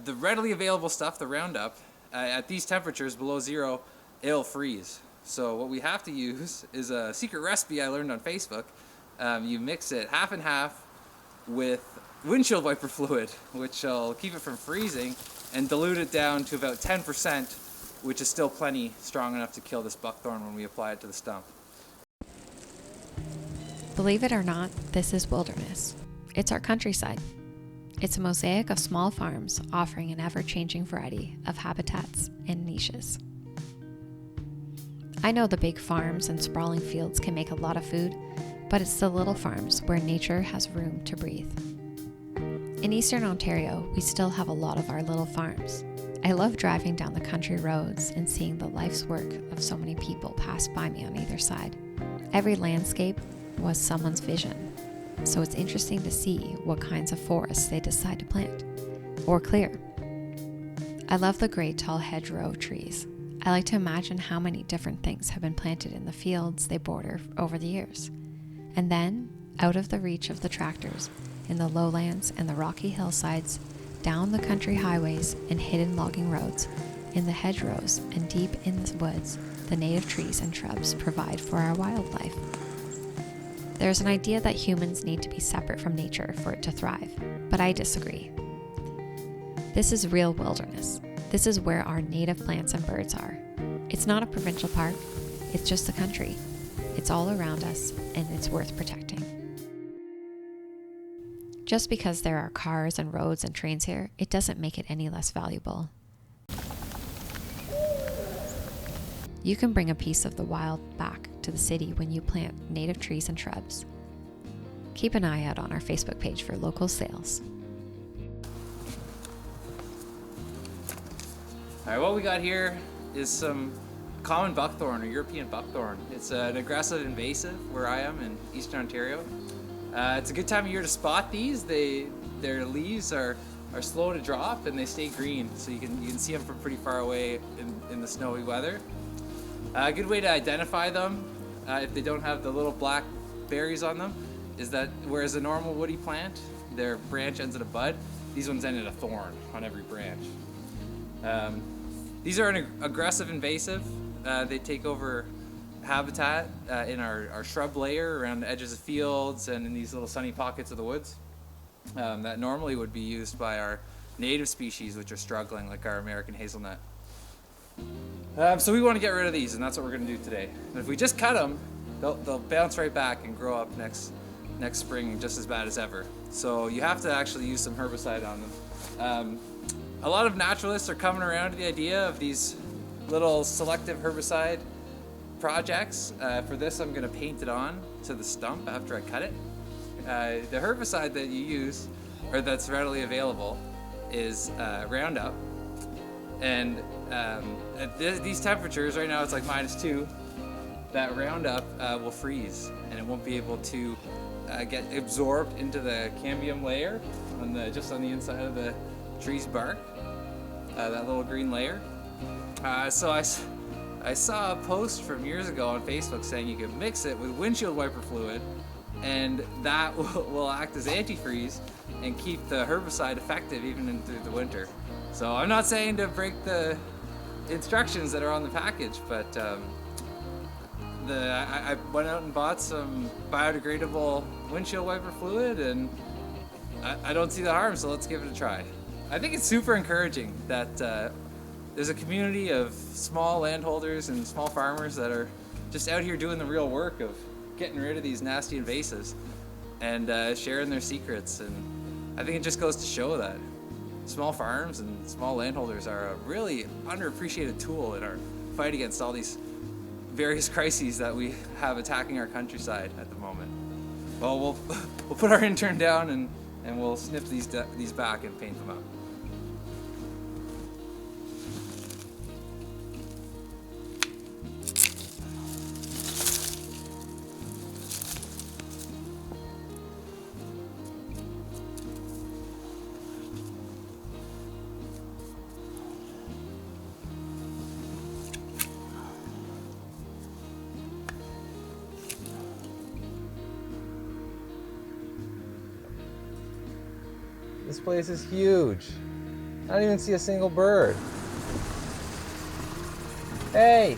the readily available stuff, the Roundup, at these temperatures below zero, it'll freeze. So what we have to use is a secret recipe I learned on Facebook. You mix it half and half with windshield wiper fluid, which will keep it from freezing, and dilute it down to about 10%, which is still plenty strong enough to kill this buckthorn when we apply it to the stump. Believe it or not, this is wilderness. It's our countryside. It's a mosaic of small farms offering an ever-changing variety of habitats and niches. I know the big farms and sprawling fields can make a lot of food, but it's the little farms where nature has room to breathe. In Eastern Ontario, we still have a lot of our little farms. I love driving down the country roads and seeing the life's work of so many people pass by me on either side. Every landscape was someone's vision, so it's interesting to see what kinds of forests they decide to plant or clear. I love the great tall hedgerow trees. I like to imagine how many different things have been planted in the fields they border over the years. And then, out of the reach of the tractors, in the lowlands and the rocky hillsides, down the country highways and hidden logging roads, in the hedgerows and deep in the woods, the native trees and shrubs provide for our wildlife. There's an idea that humans need to be separate from nature for it to thrive, but I disagree. This is real wilderness. This is where our native plants and birds are. It's not a provincial park, it's just the country. It's all around us, and it's worth protecting. Just because there are cars and roads and trains here, it doesn't make it any less valuable. You can bring a piece of the wild back to the city when you plant native trees and shrubs. Keep an eye out on our Facebook page for local sales. All right, what we got here is some common buckthorn or European buckthorn. It's an aggressive invasive where I am in Eastern Ontario. It's a good time of year to spot these. Their leaves are slow to drop and they stay green, so you can see them from pretty far away in the snowy weather. A good way to identify them, if they don't have the little black berries on them, is that whereas a normal woody plant, their branch ends at a bud, these ones end at a thorn on every branch. These are an aggressive invasive. They take over habitat in our shrub layer around the edges of fields and in these little sunny pockets of the woods that normally would be used by our native species, which are struggling, like our American hazelnut. So we want to get rid of these, and that's what we're going to do today. And if we just cut them, they'll bounce right back and grow up next spring just as bad as ever. So you have to actually use some herbicide on them. A lot of naturalists are coming around to the idea of these little selective herbicide projects. For this, I'm going to paint it on to the stump after I cut it. The herbicide that you use, or that's readily available, is Roundup. And at these temperatures, right now it's like -2, that Roundup will freeze and it won't be able to get absorbed into the cambium layer just on the inside of the tree's bark, that little green layer. So I saw a post from years ago on Facebook saying you can mix it with windshield wiper fluid and that will act as antifreeze and keep the herbicide effective even through the winter. So I'm not saying to break the instructions that are on the package, but I went out and bought some biodegradable windshield wiper fluid and I don't see the harm, so let's give it a try. I think it's super encouraging that there's a community of small landholders and small farmers that are just out here doing the real work of getting rid of these nasty invasives and sharing their secrets. And I think it just goes to show that small farms and small landholders are a really underappreciated tool in our fight against all these various crises that we have attacking our countryside at the moment. Well, we'll put our intern down and we'll snip these back and paint them up. This place is huge. I don't even see a single bird. Hey,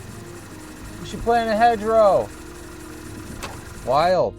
you should plant a hedgerow. Wild.